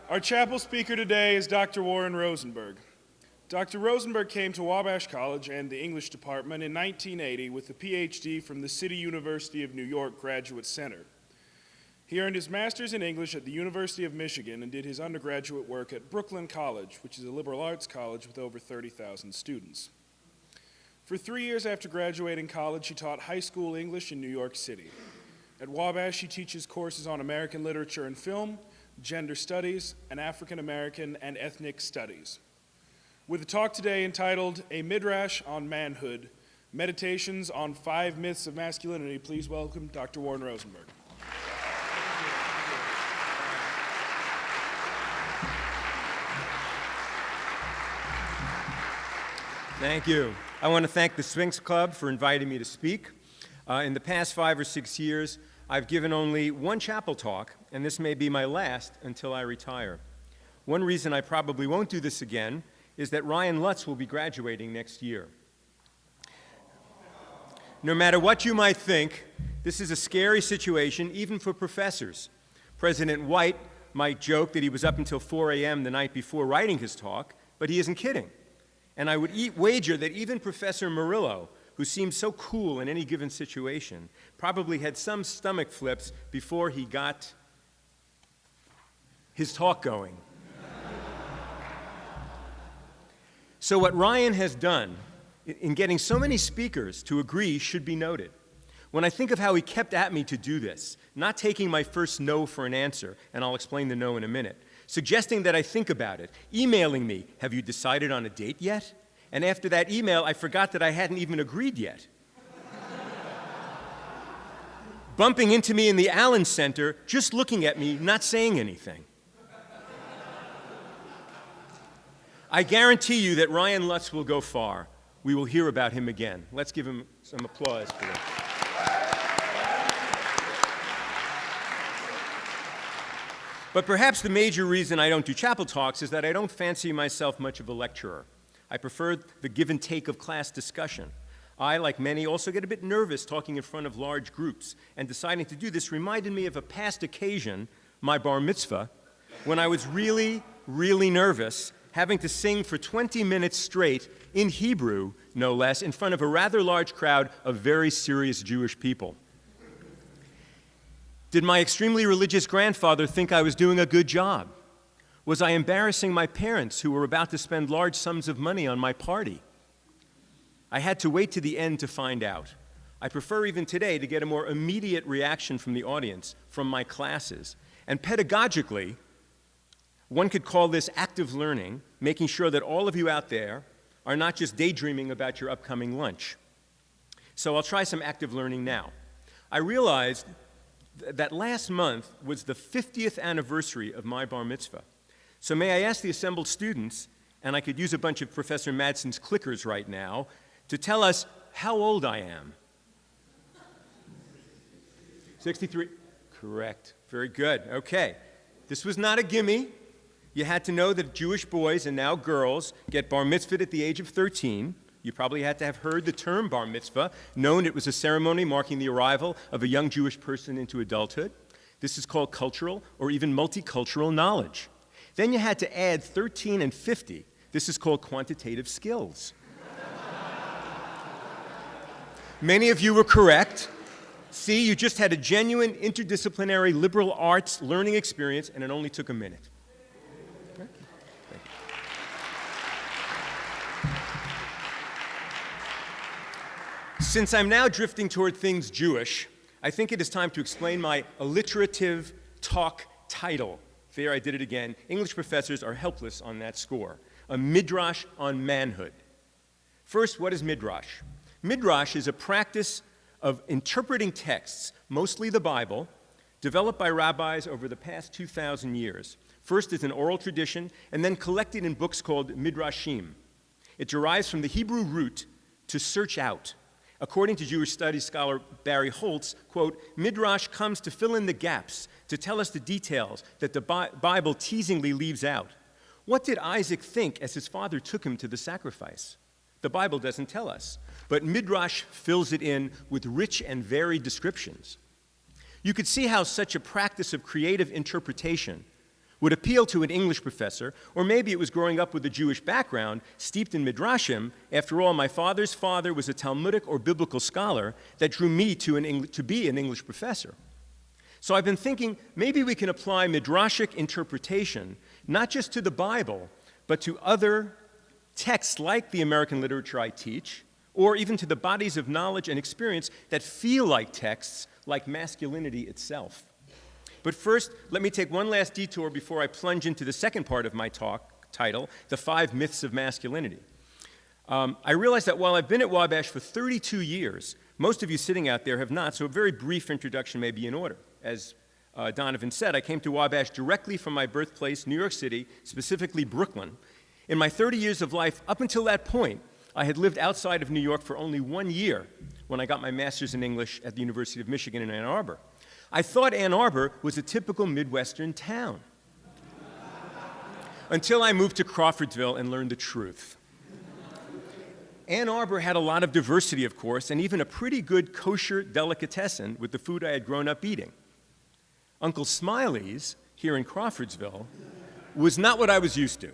Our chapel speaker today is Dr. Warren Rosenberg. Dr. Rosenberg came to Wabash College and the English department in 1980 with a PhD from the City University of New York Graduate Center. He earned his master's in English at the University of Michigan and did his undergraduate work at Brooklyn College, which is a liberal arts college with over 30,000 students. For 3 years after graduating college, he taught high school English in New York City. At Wabash, he teaches courses on American literature and film, gender studies, and African American and ethnic studies. With a talk today entitled A Midrash on Manhood, Meditations on 5 Myths of Masculinity, please welcome Dr. Warren Rosenberg. Thank you. I want to thank the Sphinx Club for inviting me to speak. In the past 5 or 6 years, I've given only one chapel talk, and this may be my last until I retire. One reason I probably won't do this again is that Ryan Lutz will be graduating next year. No matter what you might think, this is a scary situation, even for professors. President White might joke that he was up until 4 a.m. the night before writing his talk, but he isn't kidding. And I would wager that even Professor Murillo, who seems so cool in any given situation, probably had some stomach flips before he got his talk going. So what Ryan has done in getting so many speakers to agree should be noted. When I think of how he kept at me to do this, not taking my first no for an answer, and I'll explain the no in a minute, suggesting that I think about it, emailing me, have you decided on a date yet? And after that email, I forgot that I hadn't even agreed yet. Bumping into me in the Allen Center, just looking at me, not saying anything. I guarantee you that Ryan Lutz will go far. We will hear about him again. Let's give him some applause for that. But perhaps the major reason I don't do chapel talks is that I don't fancy myself much of a lecturer. I prefer the give and take of class discussion. I, like many, also get a bit nervous talking in front of large groups, and deciding to do this reminded me of a past occasion, my bar mitzvah, when I was really, really nervous, having to sing for 20 minutes straight, in Hebrew, no less, in front of a rather large crowd of very serious Jewish people. Did my extremely religious grandfather think I was doing a good job? Was I embarrassing my parents who were about to spend large sums of money on my party? I had to wait to the end to find out. I prefer even today to get a more immediate reaction from the audience, from my classes. And pedagogically, one could call this active learning, making sure that all of you out there are not just daydreaming about your upcoming lunch. So I'll try some active learning now. I realized that last month was the 50th anniversary of my bar mitzvah. So may I ask the assembled students, and I could use a bunch of Professor Madsen's clickers right now, to tell us how old I am. 63? Correct. Very good. Okay. This was not a gimme. You had to know that Jewish boys, and now girls, get bar mitzvahed at the age of 13. You probably had to have heard the term bar mitzvah, known it was a ceremony marking the arrival of a young Jewish person into adulthood. This is called cultural or even multicultural knowledge. Then you had to add 13 and 50. This is called quantitative skills. Many of you were correct. See, you just had a genuine interdisciplinary liberal arts learning experience, and it only took a minute. Okay. Thank you. Since I'm now drifting toward things Jewish, I think it is time to explain my alliterative talk title. There, I did it again. English professors are helpless on that score. A midrash on manhood. First, what is midrash? Midrash is a practice of interpreting texts, mostly the Bible, developed by rabbis over the past 2,000 years. First as an oral tradition, and then collected in books called midrashim. It derives from the Hebrew root to search out. According to Jewish studies scholar Barry Holtz, quote, midrash comes to fill in the gaps, to tell us the details that the Bible teasingly leaves out. What did Isaac think as his father took him to the sacrifice? The Bible doesn't tell us, but midrash fills it in with rich and varied descriptions. You could see how such a practice of creative interpretation would appeal to an English professor, or maybe it was growing up with a Jewish background, steeped in midrashim. After all, my father's father was a Talmudic or biblical scholar that drew me to be an English professor. So I've been thinking maybe we can apply midrashic interpretation not just to the Bible, but to other texts like the American literature I teach, or even to the bodies of knowledge and experience that feel like texts, like masculinity itself. But first, let me take one last detour before I plunge into the second part of my talk title, The 5 Myths of Masculinity. I realize that while I've been at Wabash for 32 years, most of you sitting out there have not, so a very brief introduction may be in order. As Donovan said, I came to Wabash directly from my birthplace, New York City, specifically Brooklyn. In my 30 years of life, up until that point, I had lived outside of New York for only 1 year when I got my master's in English at the University of Michigan in Ann Arbor. I thought Ann Arbor was a typical Midwestern town until I moved to Crawfordsville and learned the truth. Ann Arbor had a lot of diversity, of course, and even a pretty good kosher delicatessen with the food I had grown up eating. Uncle Smiley's, here in Crawfordsville, was not what I was used to.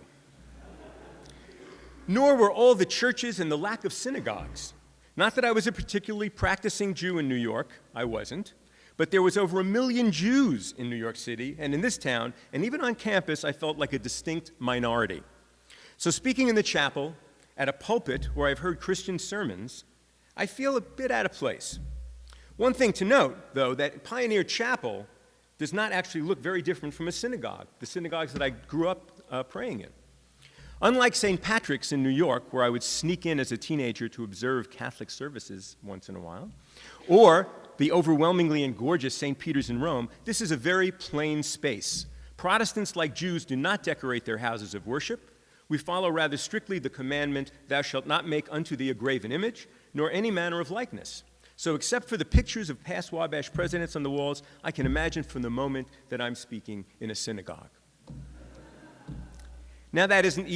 Nor were all the churches and the lack of synagogues. Not that I was a particularly practicing Jew in New York, I wasn't, but there was over 1 million Jews in New York City and in this town, and even on campus I felt like a distinct minority. So speaking in the chapel, at a pulpit where I've heard Christian sermons, I feel a bit out of place. One thing to note, though, that Pioneer Chapel does not actually look very different from a synagogue, the synagogues that I grew up praying in. Unlike St. Patrick's in New York, where I would sneak in as a teenager to observe Catholic services once in a while, or the overwhelmingly and gorgeous St. Peter's in Rome, this is a very plain space. Protestants, like Jews, do not decorate their houses of worship. We follow rather strictly the commandment, thou shalt not make unto thee a graven image, nor any manner of likeness. So except for the pictures of past Wabash presidents on the walls, I can imagine from the moment that I'm speaking in a synagogue. Now that isn't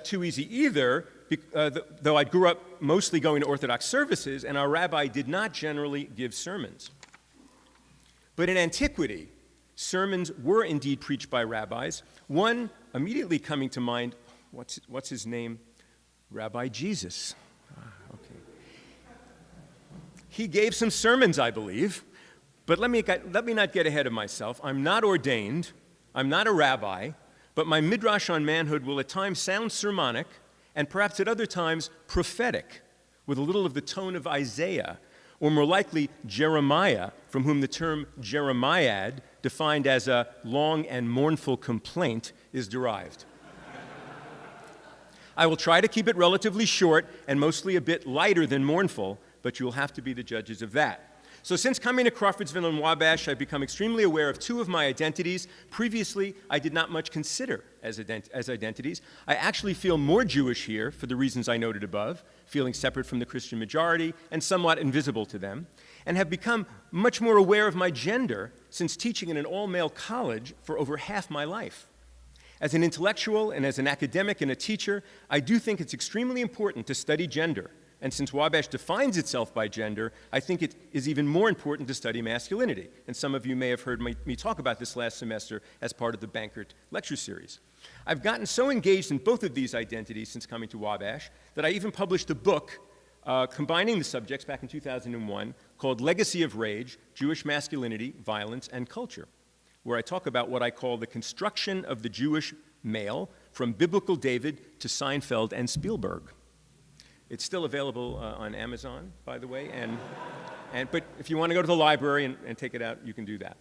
too easy either, though I grew up mostly going to Orthodox services, and our rabbi did not generally give sermons. But in antiquity, sermons were indeed preached by rabbis. One immediately coming to mind, what's his name? Rabbi Jesus. Okay. He gave some sermons, I believe, but let me not get ahead of myself. I'm not ordained, I'm not a rabbi, but my midrash on manhood will at times sound sermonic, and perhaps at other times prophetic, with a little of the tone of Isaiah, or more likely Jeremiah, from whom the term Jeremiad, defined as a long and mournful complaint, is derived. I will try to keep it relatively short and mostly a bit lighter than mournful, but you will have to be the judges of that. So since coming to Crawfordsville and Wabash, I've become extremely aware of 2 of my identities. Previously, I did not much consider as identities. I actually feel more Jewish here for the reasons I noted above, feeling separate from the Christian majority and somewhat invisible to them, and have become much more aware of my gender since teaching in an all-male college for over half my life. As an intellectual and as an academic and a teacher, I do think it's extremely important to study gender. And since Wabash defines itself by gender, I think it is even more important to study masculinity. And some of you may have heard me talk about this last semester as part of the Bankert lecture series. I've gotten so engaged in both of these identities since coming to Wabash that I even published a book combining the subjects back in 2001 called Legacy of Rage, Jewish Masculinity, Violence, and Culture, where I talk about what I call the construction of the Jewish male from biblical David to Seinfeld and Spielberg. It's still available on Amazon, by the way, but if you want to go to the library and take it out, you can do that.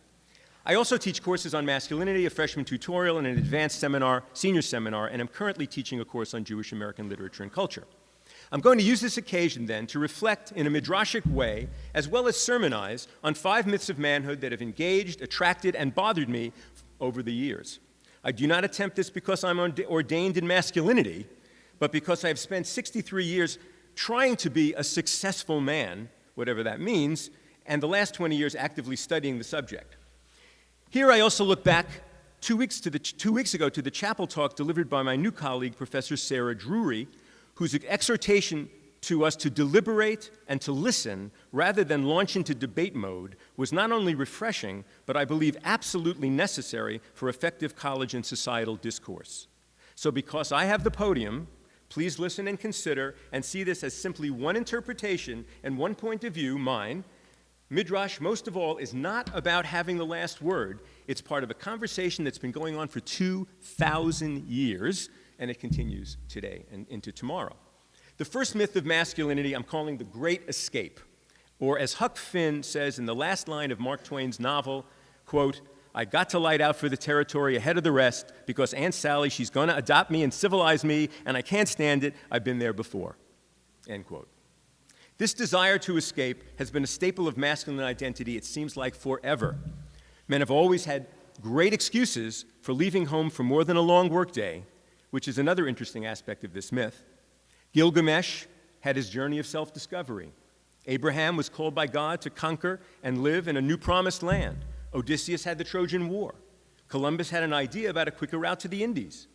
I also teach courses on masculinity, a freshman tutorial, and an advanced seminar, senior seminar, and I'm currently teaching a course on Jewish American literature and culture. I'm going to use this occasion, then, to reflect in a midrashic way, as well as sermonize, on 5 myths of manhood that have engaged, attracted, and bothered me over the years. I do not attempt this because I'm ordained in masculinity, but because I've spent 63 years trying to be a successful man, whatever that means, and the last 20 years actively studying the subject. Here I also look back 2 weeks ago to the chapel talk delivered by my new colleague, Professor Sarah Drury, whose exhortation to us to deliberate and to listen rather than launch into debate mode was not only refreshing, but I believe absolutely necessary for effective college and societal discourse. So because I have the podium, please listen and consider and see this as simply one interpretation and one point of view, mine. Midrash, most of all, is not about having the last word. It's part of a conversation that's been going on for 2,000 years, and it continues today and into tomorrow. The first myth of masculinity I'm calling the Great Escape, or as Huck Finn says in the last line of Mark Twain's novel, quote, "I got to light out for the territory ahead of the rest because Aunt Sally, she's going to adopt me and civilize me, and I can't stand it. I've been there before," end quote. This desire to escape has been a staple of masculine identity, it seems like, forever. Men have always had great excuses for leaving home for more than a long workday, which is another interesting aspect of this myth. Gilgamesh had his journey of self-discovery. Abraham was called by God to conquer and live in a new promised land. Odysseus had the Trojan War. Columbus had an idea about a quicker route to the Indies.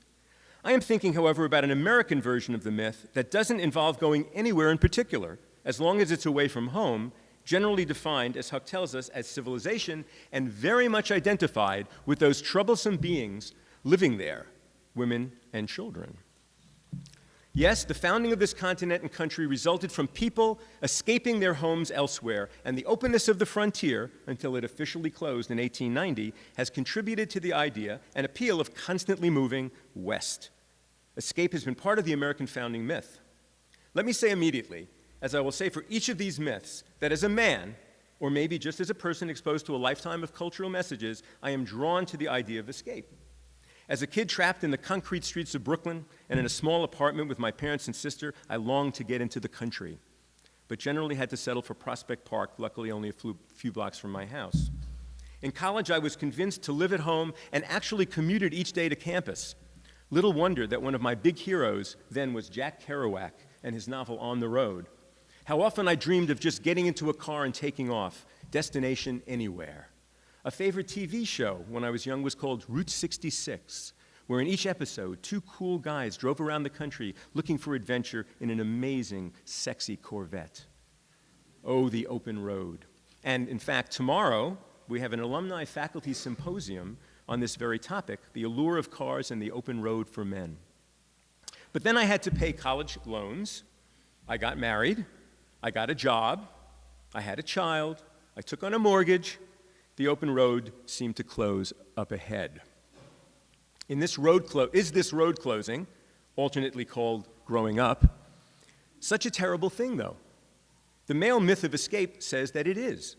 I am thinking, however, about an American version of the myth that doesn't involve going anywhere in particular, as long as it's away from home, generally defined, as Huck tells us, as civilization, and very much identified with those troublesome beings living there, women and children. Yes, the founding of this continent and country resulted from people escaping their homes elsewhere, and the openness of the frontier, until it officially closed in 1890, has contributed to the idea and appeal of constantly moving west. Escape has been part of the American founding myth. Let me say immediately, as I will say for each of these myths, that as a man, or maybe just as a person exposed to a lifetime of cultural messages, I am drawn to the idea of escape. As a kid trapped in the concrete streets of Brooklyn and in a small apartment with my parents and sister, I longed to get into the country, but generally had to settle for Prospect Park, luckily only a few blocks from my house. In college, I was convinced to live at home and actually commuted each day to campus. Little wonder that one of my big heroes then was Jack Kerouac and his novel On the Road. How often I dreamed of just getting into a car and taking off, destination anywhere. A favorite TV show when I was young was called Route 66, where in each episode, two cool guys drove around the country looking for adventure in an amazing, sexy Corvette. Oh, the open road. And in fact, tomorrow, we have an alumni faculty symposium on this very topic, the allure of cars and the open road for men. But then I had to pay college loans. I got married. I got a job. I had a child. I took on a mortgage. The open road seemed to close up ahead. Is this road closing, alternately called growing up, such a terrible thing, though? The male myth of escape says that it is.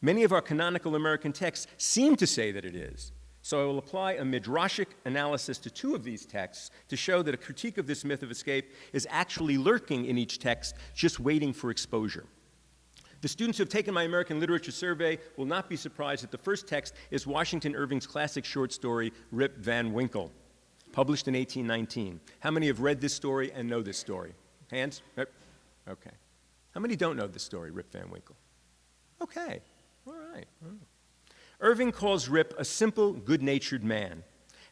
Many of our canonical American texts seem to say that it is. So I will apply a midrashic analysis to two of these texts to show that a critique of this myth of escape is actually lurking in each text, just waiting for exposure. The students who have taken my American literature survey will not be surprised that the first text is Washington Irving's classic short story, Rip Van Winkle, published in 1819. How many have read this story and know this story? Hands? Okay. How many don't know this story, Rip Van Winkle? Okay. All right. Irving calls Rip a simple, good-natured man.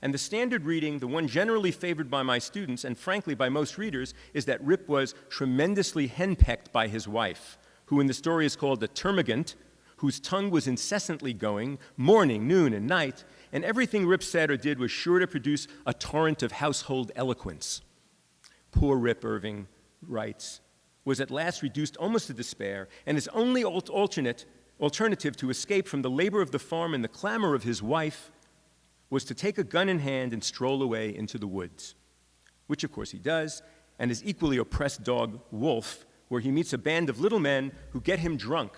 And the standard reading, the one generally favored by my students, and frankly by most readers, is that Rip was tremendously henpecked by his wife, who in the story is called a termagant, whose tongue was incessantly going, morning, noon, and night, and everything Rip said or did was sure to produce a torrent of household eloquence. Poor Rip, Irving writes, was at last reduced almost to despair, and his only alternative to escape from the labor of the farm and the clamor of his wife was to take a gun in hand and stroll away into the woods, which of course he does, and his equally oppressed dog, Wolf, where he meets a band of little men who get him drunk.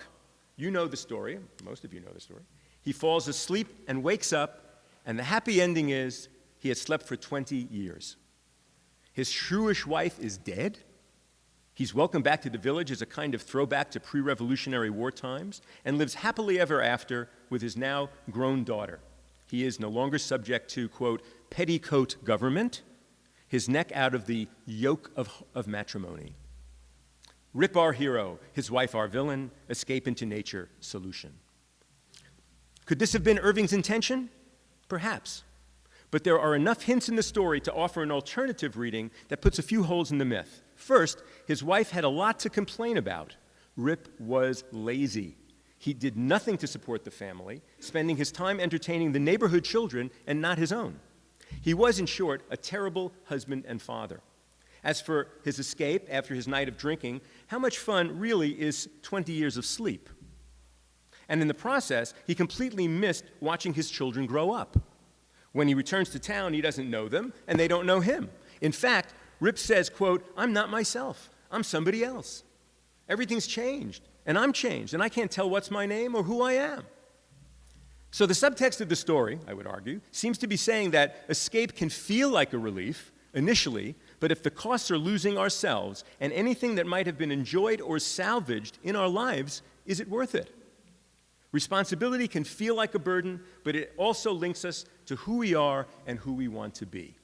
You know the story. Most of you know the story. He falls asleep and wakes up, and the happy ending is he has slept for 20 years. His shrewish wife is dead. He's welcomed back to the village as a kind of throwback to pre-Revolutionary war times and lives happily ever after with his now grown daughter. He is no longer subject to, quote, petticoat government, his neck out of the yoke of matrimony. Rip our hero, his wife our villain, escape into nature, solution. Could this have been Irving's intention? Perhaps. But there are enough hints in the story to offer an alternative reading that puts a few holes in the myth. First, his wife had a lot to complain about. Rip was lazy. He did nothing to support the family, spending his time entertaining the neighborhood children and not his own. He was, in short, a terrible husband and father. As for his escape after his night of drinking, how much fun really is 20 years of sleep? And in the process, he completely missed watching his children grow up. When he returns to town, he doesn't know them, and they don't know him. In fact, Rip says, quote, "I'm not myself. I'm somebody else. Everything's changed, and I'm changed, and I can't tell what's my name or who I am." So the subtext of the story, I would argue, seems to be saying that escape can feel like a relief initially, but if the costs are losing ourselves and anything that might have been enjoyed or salvaged in our lives, is it worth it? Responsibility can feel like a burden, but it also links us to who we are and who we want to be.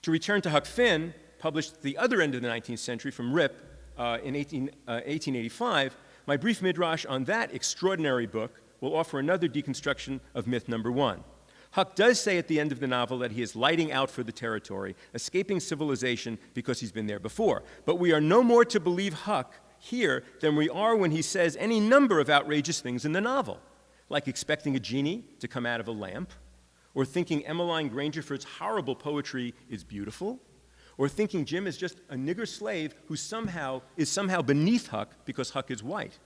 To return to Huck Finn, published at the other end of the 19th century from Rip in 1885, my brief midrash on that extraordinary book will offer another deconstruction of myth number one. Huck does say at the end of the novel that he is lighting out for the territory, escaping civilization because he's been there before. But we are no more to believe Huck here than we are when he says any number of outrageous things in the novel, like expecting a genie to come out of a lamp, or thinking Emmeline Grangerford's horrible poetry is beautiful, or thinking Jim is just a nigger slave who is somehow beneath Huck because Huck is white.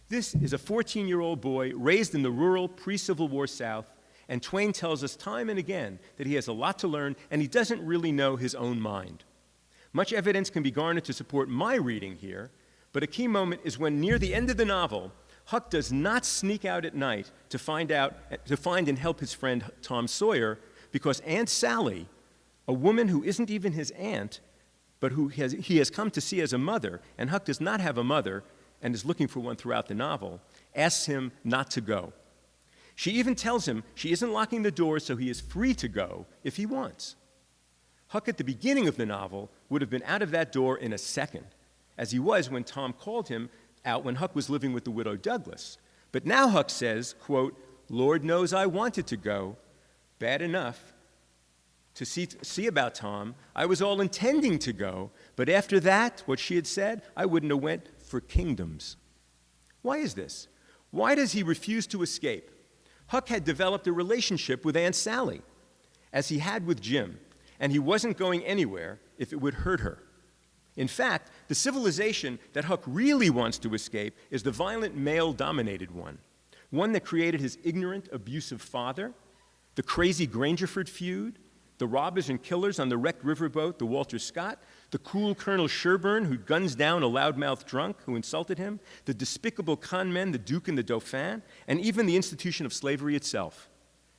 This is a 14-year-old boy raised in the rural pre-Civil War South, and Twain tells us time and again that he has a lot to learn and he doesn't really know his own mind. Much evidence can be garnered to support my reading here, but a key moment is when near the end of the novel, Huck does not sneak out at night to find and help his friend Tom Sawyer, because Aunt Sally, a woman who isn't even his aunt, but who he has come to see as a mother, and Huck does not have a mother and is looking for one throughout the novel, asks him not to go. She even tells him she isn't locking the door so he is free to go if he wants. Huck at the beginning of the novel would have been out of that door in a second, as he was when Tom called him out when Huck was living with the widow Douglas. But now Huck says, quote, "Lord knows I wanted to go, bad enough to see about Tom. I was all intending to go, but after that, what she had said, I wouldn't have went for kingdoms." Why is this? Why does he refuse to escape? Huck had developed a relationship with Aunt Sally, as he had with Jim, and he wasn't going anywhere if it would hurt her. In fact, the civilization that Huck really wants to escape is the violent male-dominated one that created his ignorant, abusive father, the crazy Grangerford feud, the robbers and killers on the wrecked riverboat, the Walter Scott, the cool Colonel Sherburne who guns down a loudmouth drunk who insulted him, the despicable con men, the Duke and the Dauphin, and even the institution of slavery itself.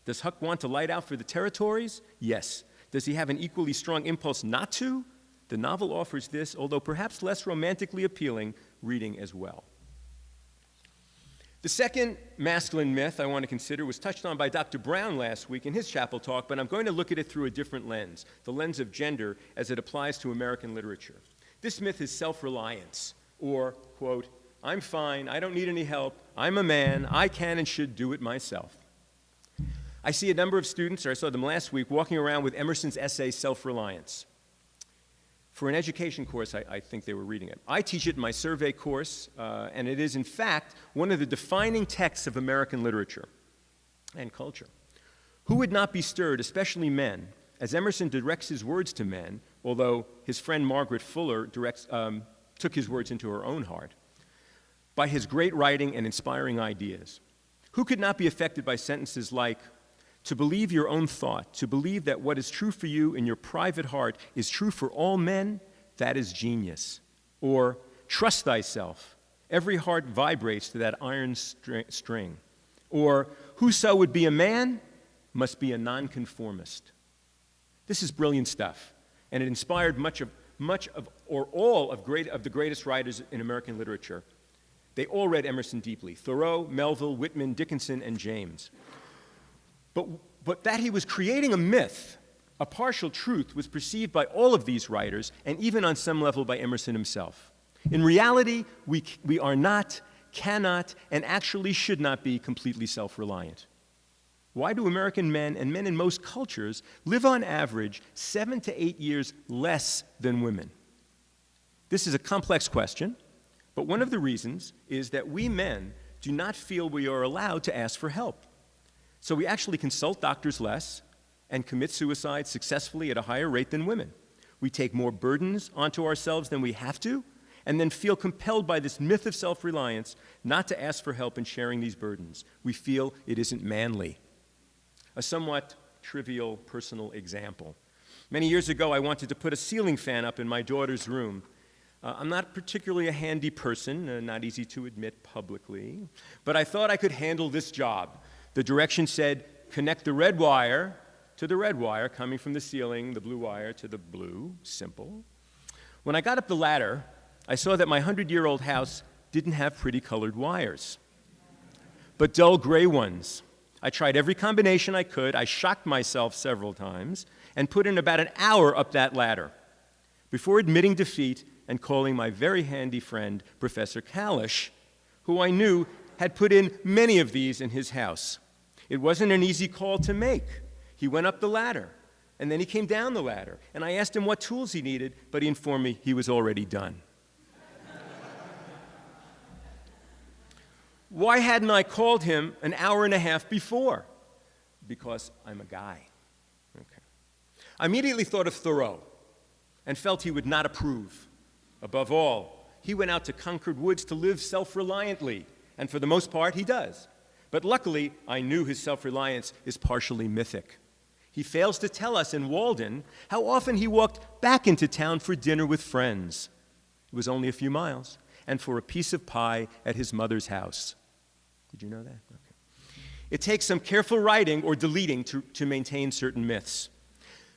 Does Huck want to light out for the territories? Yes. Does he have an equally strong impulse not to? The novel offers this, although perhaps less romantically appealing, reading as well. The second masculine myth I want to consider was touched on by Dr. Brown last week in his chapel talk, but I'm going to look at it through a different lens, the lens of gender as it applies to American literature. This myth is self-reliance, or, quote, "I'm fine, I don't need any help, I'm a man, I can and should do it myself." I see a number of students, or I saw them last week, walking around with Emerson's essay, Self-Reliance. For an education course, I think they were reading it. I teach it in my survey course, and it is, in fact, one of the defining texts of American literature and culture. Who would not be stirred, especially men, as Emerson directs his words to men, although his friend Margaret Fuller took his words into her own heart, by his great writing and inspiring ideas? Who could not be affected by sentences like, "To believe your own thought, to believe that what is true for you in your private heart is true for all men, that is genius." Or, "Trust thyself, every heart vibrates to that iron string." Or, "Whoso would be a man must be a nonconformist." This is brilliant stuff, and it inspired much of all of the greatest writers in American literature. They all read Emerson deeply: Thoreau, Melville, Whitman, Dickinson, and James. But that he was creating a myth, a partial truth, was perceived by all of these writers, and even on some level by Emerson himself. In reality, we are not, cannot, and actually should not be completely self-reliant. Why do American men, and men in most cultures, live on average 7 to 8 years less than women? This is a complex question, but one of the reasons is that we men do not feel we are allowed to ask for help. So we actually consult doctors less and commit suicide successfully at a higher rate than women. We take more burdens onto ourselves than we have to, and then feel compelled by this myth of self-reliance not to ask for help in sharing these burdens. We feel it isn't manly. A somewhat trivial personal example. Many years ago, I wanted to put a ceiling fan up in my daughter's room. I'm not particularly a handy person, not easy to admit publicly, but I thought I could handle this job. The direction said, connect the red wire to the red wire coming from the ceiling, the blue wire to the blue, simple. When I got up the ladder, I saw that my 100-year-old house didn't have pretty colored wires, but dull gray ones. I tried every combination I could. I shocked myself several times and put in about an hour up that ladder before admitting defeat and calling my very handy friend, Professor Kalish, who I knew had put in many of these in his house. It wasn't an easy call to make. He went up the ladder, and then he came down the ladder, and I asked him what tools he needed, but he informed me he was already done. Why hadn't I called him an hour and a half before? Because I'm a guy. Okay. I immediately thought of Thoreau and felt he would not approve. Above all, he went out to Concord Woods to live self-reliantly, and for the most part, he does. But luckily, I knew his self-reliance is partially mythic. He fails to tell us in Walden how often he walked back into town for dinner with friends. It was only a few miles, and for a piece of pie at his mother's house. Did you know that? Okay. It takes some careful writing or deleting to maintain certain myths.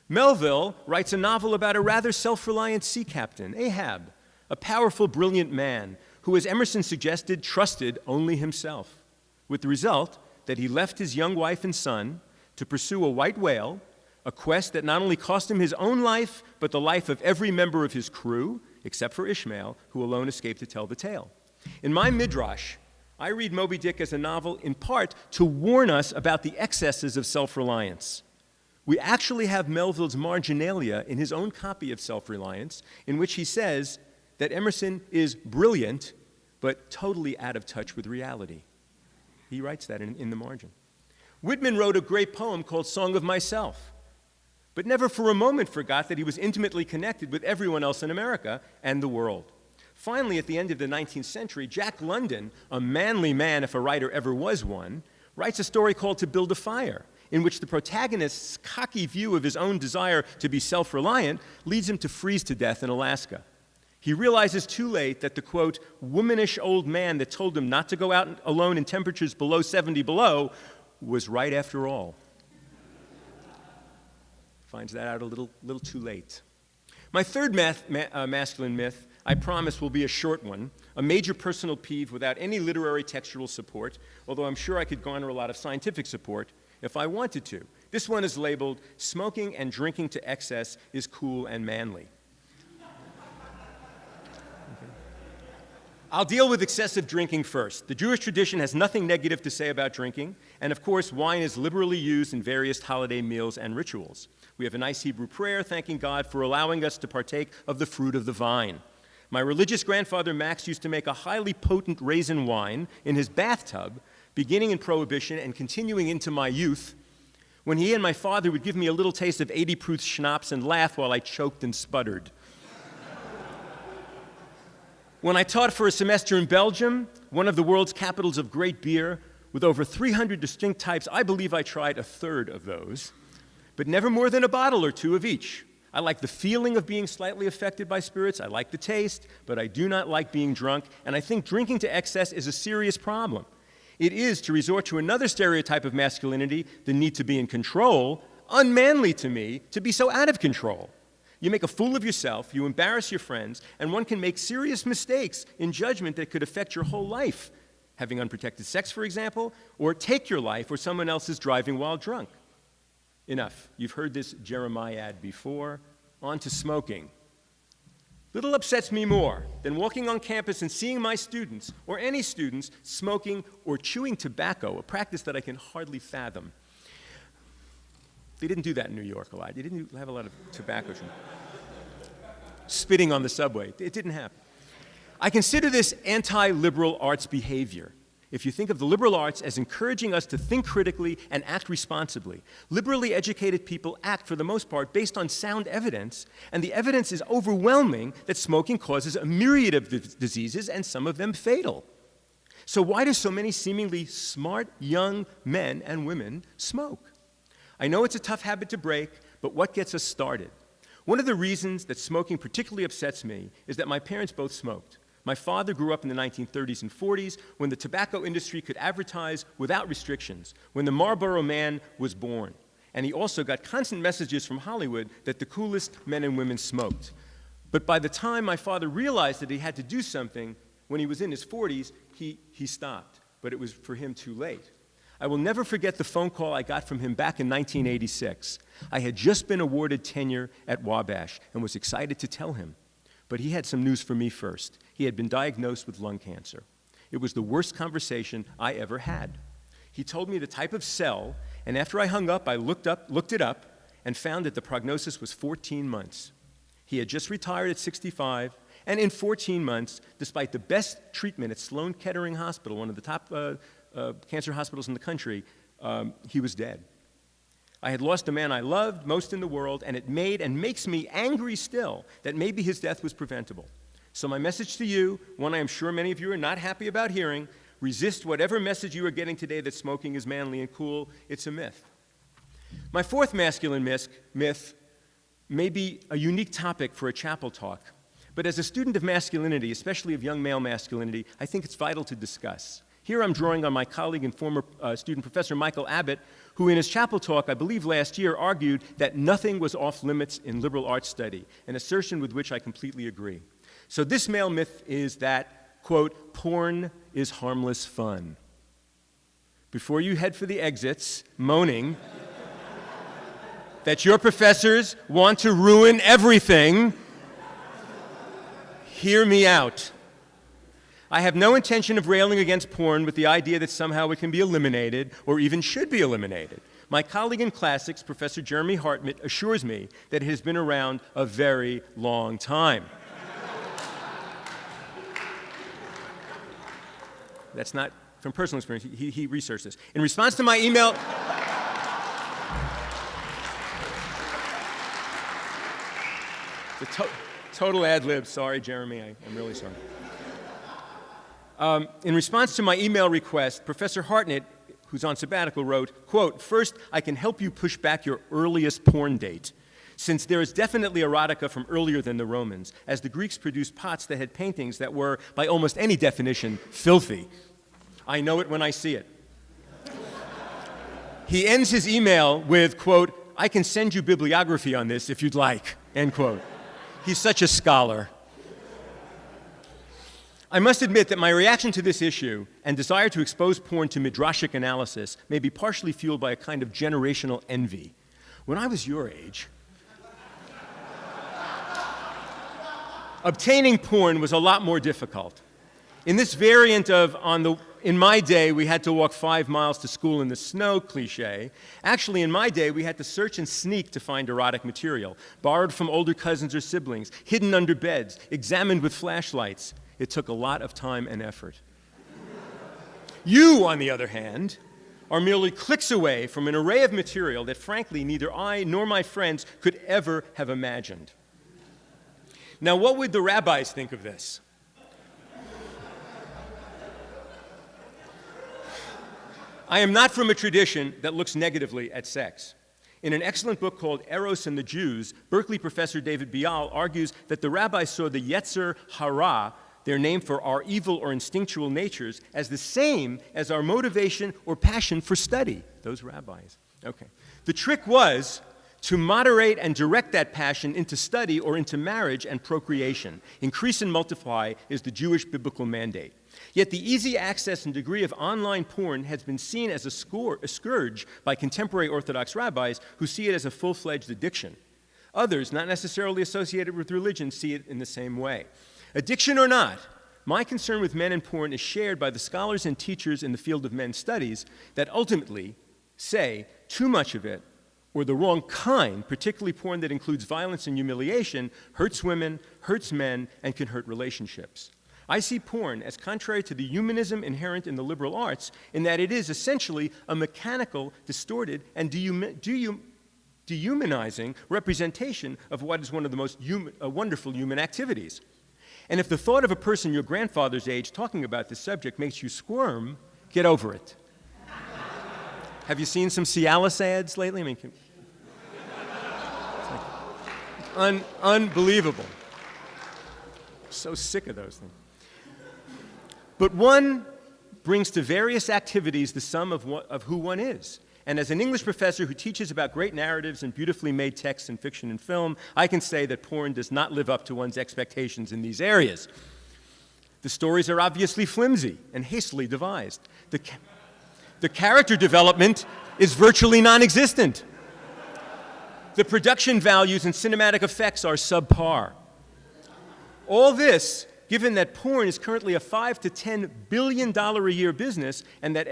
Melville writes a novel about a rather self-reliant sea captain, Ahab, a powerful, brilliant man who, as Emerson suggested, trusted only himself, with the result that he left his young wife and son to pursue a white whale, a quest that not only cost him his own life, but the life of every member of his crew, except for Ishmael, who alone escaped to tell the tale. In my midrash, I read Moby Dick as a novel in part to warn us about the excesses of self-reliance. We actually have Melville's marginalia in his own copy of Self-Reliance, in which he says that Emerson is brilliant, but totally out of touch with reality. He writes that in the margin. Whitman wrote a great poem called Song of Myself, but never for a moment forgot that he was intimately connected with everyone else in America and the world. Finally, at the end of the 19th century, Jack London, a manly man if a writer ever was one, writes a story called To Build a Fire, in which the protagonist's cocky view of his own desire to be self-reliant leads him to freeze to death in Alaska. He realizes too late that the, quote, womanish old man that told him not to go out alone in temperatures below 70 below was right after all. Finds that out a little too late. My third masculine myth, I promise, will be a short one, a major personal peeve without any literary textual support, although I'm sure I could garner a lot of scientific support if I wanted to. This one is labeled, smoking and drinking to excess is cool and manly. I'll deal with excessive drinking first. The Jewish tradition has nothing negative to say about drinking, and of course, wine is liberally used in various holiday meals and rituals. We have a nice Hebrew prayer thanking God for allowing us to partake of the fruit of the vine. My religious grandfather Max used to make a highly potent raisin wine in his bathtub, beginning in Prohibition and continuing into my youth, when he and my father would give me a little taste of 80 proof schnapps and laugh while I choked and sputtered. When I taught for a semester in Belgium, one of the world's capitals of great beer, with over 300 distinct types, I believe I tried a third of those, but never more than a bottle or two of each. I like the feeling of being slightly affected by spirits, I like the taste, but I do not like being drunk, and I think drinking to excess is a serious problem. It is, to resort to another stereotype of masculinity, the need to be in control, unmanly to me to be so out of control. You make a fool of yourself, you embarrass your friends, and one can make serious mistakes in judgment that could affect your whole life. Having unprotected sex, for example, or take your life, or someone else is driving while drunk. Enough. You've heard this Jeremiad before. On to smoking. Little upsets me more than walking on campus and seeing my students, or any students, smoking or chewing tobacco, a practice that I can hardly fathom. They didn't do that in New York a lot. They didn't have a lot of tobacco. spitting on the subway. It didn't happen. I consider this anti-liberal arts behavior. If you think of the liberal arts as encouraging us to think critically and act responsibly, liberally educated people act, for the most part, based on sound evidence, and the evidence is overwhelming that smoking causes a myriad of diseases, and some of them fatal. So why do so many seemingly smart young men and women smoke? I know it's a tough habit to break, but what gets us started? One of the reasons that smoking particularly upsets me is that my parents both smoked. My father grew up in the 1930s and 40s when the tobacco industry could advertise without restrictions, when the Marlboro Man was born. And he also got constant messages from Hollywood that the coolest men and women smoked. But by the time my father realized that he had to do something, when he was in his 40s, he stopped. But it was for him too late. I will never forget the phone call I got from him back in 1986. I had just been awarded tenure at Wabash and was excited to tell him. But he had some news for me first. He had been diagnosed with lung cancer. It was the worst conversation I ever had. He told me the type of cell, and after I hung up, I looked it up, and found that the prognosis was 14 months. He had just retired at 65, and in 14 months, despite the best treatment at Sloan Kettering Hospital, one of the top cancer hospitals in the country, he was dead. I had lost the man I loved most in the world, and it made and makes me angry still that maybe his death was preventable. So my message to you, one I am sure many of you are not happy about hearing, resist whatever message you are getting today that smoking is manly and cool. It's a myth. My fourth masculine myth may be a unique topic for a chapel talk, but as a student of masculinity, especially of young male masculinity, I think it's vital to discuss. Here I'm drawing on my colleague and former student professor Michael Abbott, who in his chapel talk, I believe last year, argued that nothing was off limits in liberal arts study, an assertion with which I completely agree. So this male myth is that, quote, porn is harmless fun. Before you head for the exits, moaning that your professors want to ruin everything, hear me out. I have no intention of railing against porn with the idea that somehow it can be eliminated or even should be eliminated. My colleague in classics, Professor Jeremy Hartmut, assures me that it has been around a very long time. That's not from personal experience. He researched this. In response to my email... Total ad lib. Sorry, Jeremy. I'm really sorry. In response to my email request, Professor Hartnett, who's on sabbatical, wrote, quote, first, I can help you push back your earliest porn date, since there is definitely erotica from earlier than the Romans, as the Greeks produced pots that had paintings that were, by almost any definition, filthy. I know it when I see it. He ends his email with, quote, I can send you bibliography on this if you'd like, end quote. He's such a scholar. I must admit that my reaction to this issue and desire to expose porn to midrashic analysis may be partially fueled by a kind of generational envy. When I was your age, obtaining porn was a lot more difficult. In this variant of in my day, we had to walk 5 miles to school in the snow cliché. Actually, in my day, we had to search and sneak to find erotic material, borrowed from older cousins or siblings, hidden under beds, examined with flashlights. It took a lot of time and effort. You, on the other hand, are merely clicks away from an array of material that, frankly, neither I nor my friends could ever have imagined. Now, what would the rabbis think of this? I am not from a tradition that looks negatively at sex. In an excellent book called Eros and the Jews, Berkeley professor David Bial argues that the rabbis saw the Yetzer Hara, their name for our evil or instinctual natures, as the same as our motivation or passion for study. Those rabbis. Okay. The trick was to moderate and direct that passion into study or into marriage and procreation. Increase and multiply is the Jewish biblical mandate. Yet the easy access and degree of online porn has been seen as a scourge by contemporary Orthodox rabbis who see it as a full-fledged addiction. Others, not necessarily associated with religion, see it in the same way. Addiction or not, my concern with men and porn is shared by the scholars and teachers in the field of men's studies that ultimately say too much of it or the wrong kind, particularly porn that includes violence and humiliation, hurts women, hurts men, and can hurt relationships. I see porn as contrary to the humanism inherent in the liberal arts in that it is essentially a mechanical, distorted, and dehumanizing representation of what is one of the most wonderful human activities. And if the thought of a person your grandfather's age talking about this subject makes you squirm, get over it. Have you seen some Cialis ads lately? I mean, it's like unbelievable. So sick of those things. But one brings to various activities the sum of who one is. And as an English professor who teaches about great narratives and beautifully made texts in fiction and film, I can say that porn does not live up to one's expectations in these areas. The stories are obviously flimsy and hastily devised. The character development is virtually non-existent. The production values and cinematic effects are subpar. All this, given that porn is currently a $5 to $10 billion a year business, and that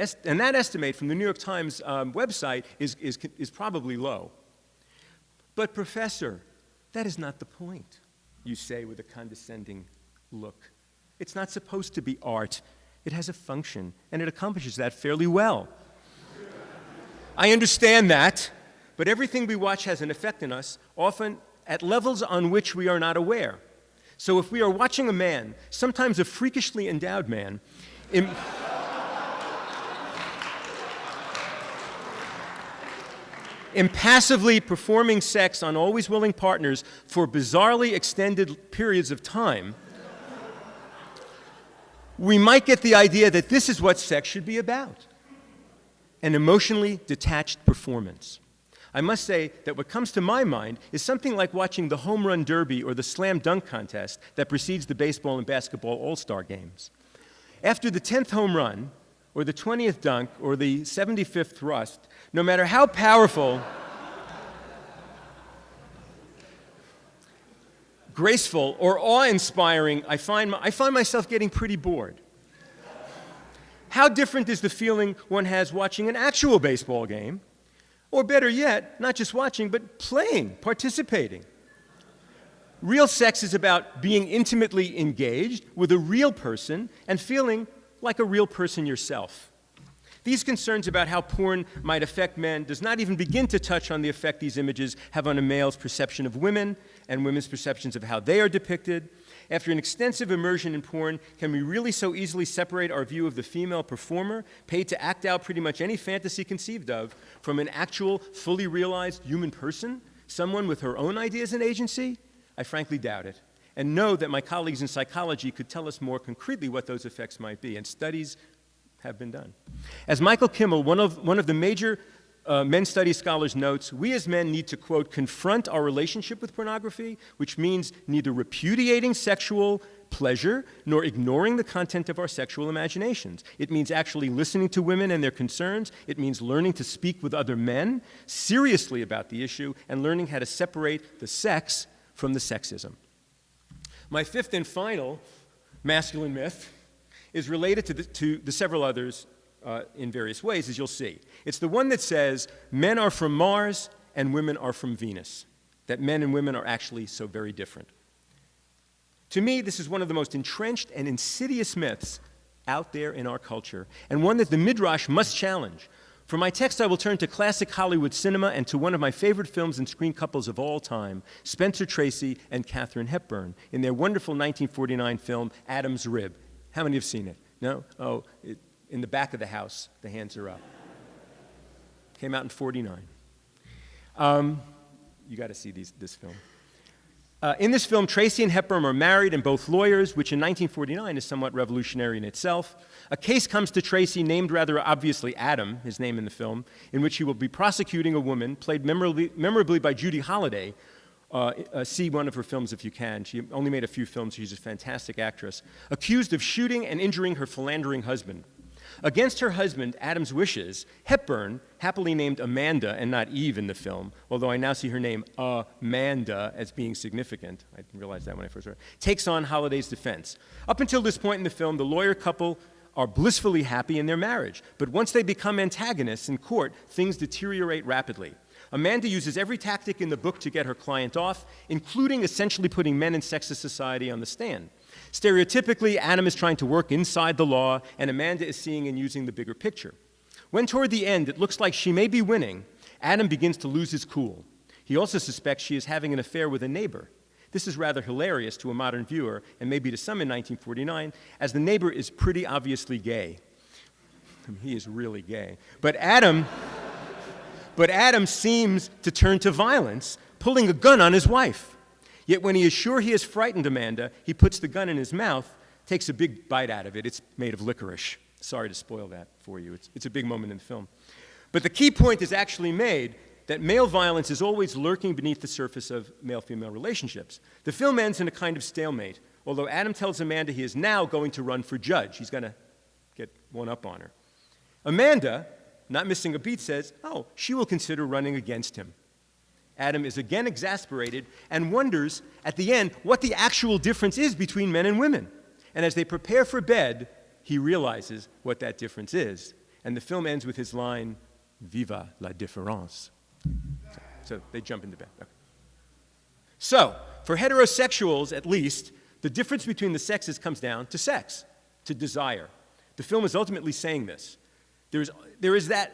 estimate from the New York Times website is probably low. But professor, that is not the point, you say with a condescending look. It's not supposed to be art. It has a function, and it accomplishes that fairly well. I understand that, but everything we watch has an effect on us, often at levels on which we are not aware. So if we are watching a man, sometimes a freakishly endowed man, impassively performing sex on always willing partners for bizarrely extended periods of time, we might get the idea that this is what sex should be about, an emotionally detached performance. I must say that what comes to my mind is something like watching the home run derby or the slam dunk contest that precedes the baseball and basketball all-star games. After the 10th home run, or the 20th dunk, or the 75th thrust, no matter how powerful, graceful, or awe-inspiring, I find myself getting pretty bored. How different is the feeling one has watching an actual baseball game? Or better yet, not just watching, but playing, participating. Real sex is about being intimately engaged with a real person and feeling like a real person yourself. These concerns about how porn might affect men does not even begin to touch on the effect these images have on a male's perception of women and women's perceptions of how they are depicted. After an extensive immersion in porn, can we really so easily separate our view of the female performer, paid to act out pretty much any fantasy conceived of, from an actual, fully realized human person, someone with her own ideas and agency? I frankly doubt it, and know that my colleagues in psychology could tell us more concretely what those effects might be, and studies have been done. As Michael Kimmel, one of the major men's studies scholars notes, we as men need to, quote, confront our relationship with pornography, which means neither repudiating sexual pleasure nor ignoring the content of our sexual imaginations. It means actually listening to women and their concerns. It means learning to speak with other men seriously about the issue and learning how to separate the sex from the sexism. My fifth and final masculine myth is related to the several others in various ways, as you'll see. It's the one that says men are from Mars and women are from Venus, that men and women are actually so very different. To me, this is one of the most entrenched and insidious myths out there in our culture, and one that the Midrash must challenge. For my text, I will turn to classic Hollywood cinema and to one of my favorite films and screen couples of all time, Spencer Tracy and Katharine Hepburn, in their wonderful 1949 film, Adam's Rib. How many have seen it? No? Oh, in the back of the house, the hands are up. Came out in 49. You got to see this film. In this film, Tracy and Hepburn are married and both lawyers, which in 1949 is somewhat revolutionary in itself. A case comes to Tracy named rather obviously Adam, his name in the film, in which he will be prosecuting a woman, played memorably by Judy Holliday. See one of her films if you can. She only made a few films. She's a fantastic actress. Accused of shooting and injuring her philandering husband. Against her husband, Adam's wishes, Hepburn, happily named Amanda and not Eve in the film, although I now see her name Amanda as being significant, I didn't realize that when I first heard it, takes on Holliday's defense. Up until this point in the film, the lawyer couple are blissfully happy in their marriage, but once they become antagonists in court, things deteriorate rapidly. Amanda uses every tactic in the book to get her client off, including essentially putting men in sexist society on the stand. Stereotypically, Adam is trying to work inside the law, and Amanda is seeing and using the bigger picture. When toward the end it looks like she may be winning, Adam begins to lose his cool. He also suspects she is having an affair with a neighbor. This is rather hilarious to a modern viewer, and maybe to some in 1949, as the neighbor is pretty obviously gay. I mean, he is really gay. But Adam seems to turn to violence, pulling a gun on his wife. Yet when he is sure he has frightened Amanda, he puts the gun in his mouth, takes a big bite out of it. It's made of licorice. Sorry to spoil that for you. It's a big moment in the film. But the key point is actually made that male violence is always lurking beneath the surface of male-female relationships. The film ends in a kind of stalemate, although Adam tells Amanda he is now going to run for judge. He's going to get one up on her. Amanda, not missing a beat, says, oh, she will consider running against him. Adam is again exasperated and wonders at the end what the actual difference is between men and women. And as they prepare for bed, he realizes what that difference is. And the film ends with his line, Viva la différence. So they jump into bed. Okay. So, for heterosexuals at least, the difference between the sexes comes down to sex, to desire. The film is ultimately saying this. There is that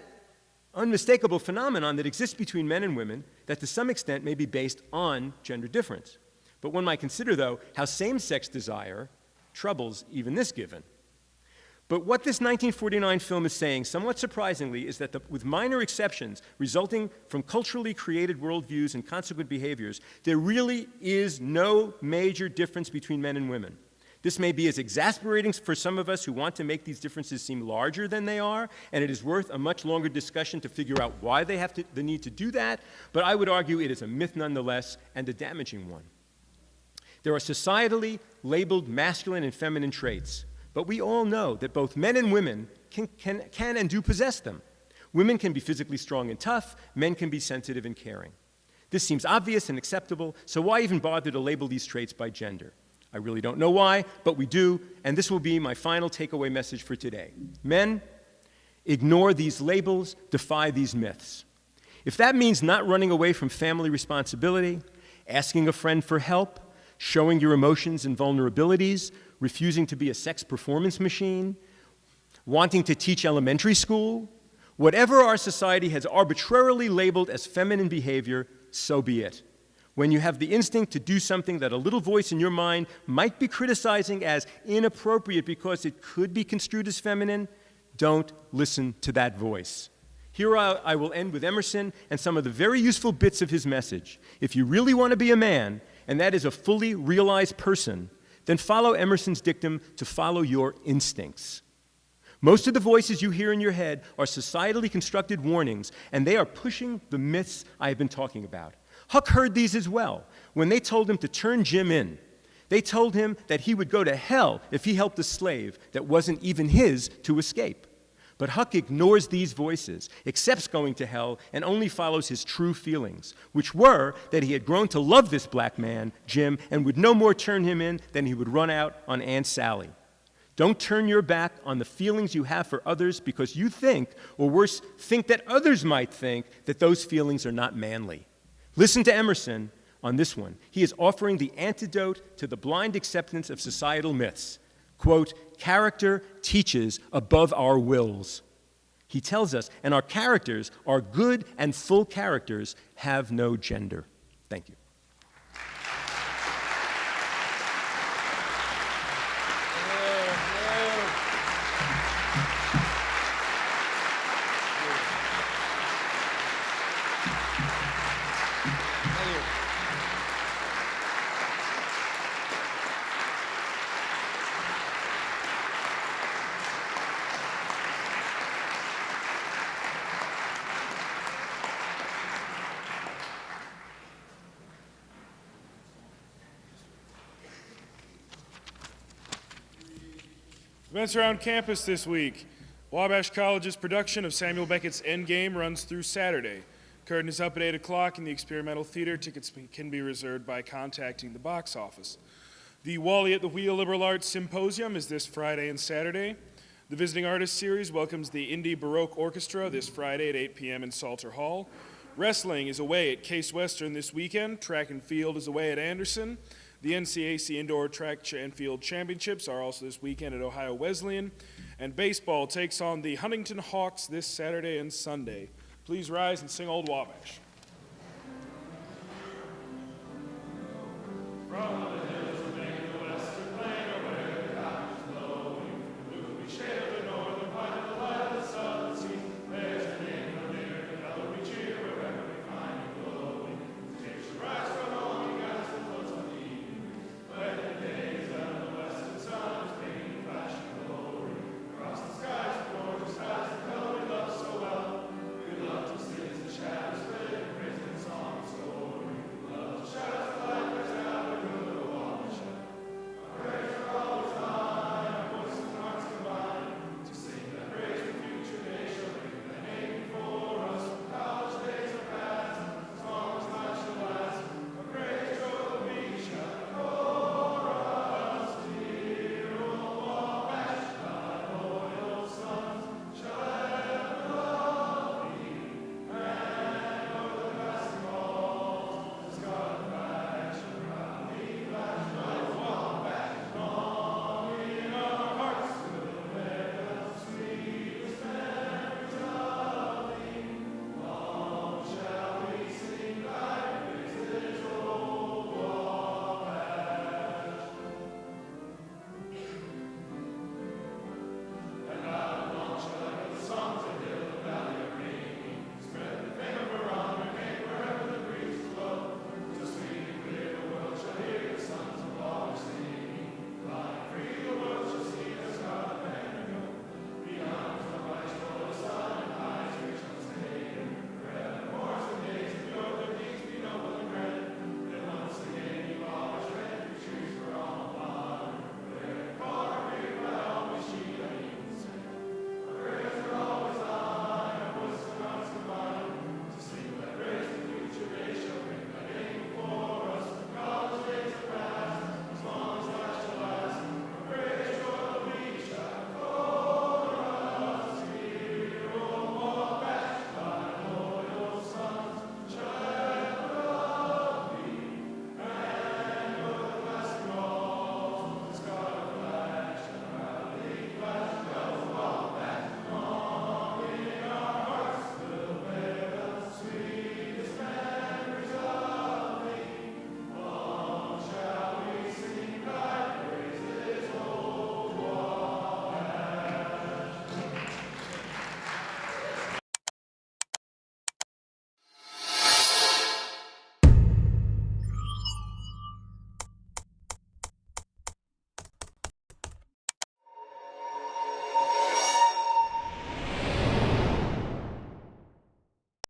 unmistakable phenomenon that exists between men and women that to some extent may be based on gender difference. But one might consider, though, how same-sex desire troubles even this given. But what this 1949 film is saying, somewhat surprisingly, is that with minor exceptions resulting from culturally created worldviews and consequent behaviors, there really is no major difference between men and women. This may be as exasperating for some of us who want to make these differences seem larger than they are, and it is worth a much longer discussion to figure out why they have the need to do that, but I would argue it is a myth nonetheless, and a damaging one. There are societally labeled masculine and feminine traits, but we all know that both men and women can and do possess them. Women can be physically strong and tough, men can be sensitive and caring. This seems obvious and acceptable, so why even bother to label these traits by gender? I really don't know why, but we do, and this will be my final takeaway message for today. Men, ignore these labels, defy these myths. If that means not running away from family responsibility, asking a friend for help, showing your emotions and vulnerabilities, refusing to be a sex performance machine, wanting to teach elementary school, whatever our society has arbitrarily labeled as feminine behavior, so be it. When you have the instinct to do something that a little voice in your mind might be criticizing as inappropriate because it could be construed as feminine, don't listen to that voice. Here I will end with Emerson and some of the very useful bits of his message. If you really want to be a man, and that is a fully realized person, then follow Emerson's dictum to follow your instincts. Most of the voices you hear in your head are societally constructed warnings, and they are pushing the myths I have been talking about. Huck heard these as well. When they told him to turn Jim in, they told him that he would go to hell if he helped a slave that wasn't even his to escape. But Huck ignores these voices, accepts going to hell, and only follows his true feelings, which were that he had grown to love this black man, Jim, and would no more turn him in than he would run out on Aunt Sally. Don't turn your back on the feelings you have for others because you think, or worse, think that others might think, that those feelings are not manly. Listen to Emerson on this one. He is offering the antidote to the blind acceptance of societal myths. Quote, character teaches above our wills. He tells us, and our characters, our good and full characters, have no gender. Thank you. Events around campus this week. Wabash College's production of Samuel Beckett's Endgame runs through Saturday. Curtain is up at 8 o'clock in the Experimental Theater. Tickets can be reserved by contacting the box office. The Wally at the Wheel Liberal Arts Symposium is this Friday and Saturday. The Visiting Artists Series welcomes the Indie Baroque Orchestra this Friday at 8 p.m. in Salter Hall. Wrestling is away at Case Western this weekend. Track and field is away at Anderson. The NCAC Indoor Track and Field Championships are also this weekend at Ohio Wesleyan. And baseball takes on the Huntington Hawks this Saturday and Sunday. Please rise and sing Old Wabash.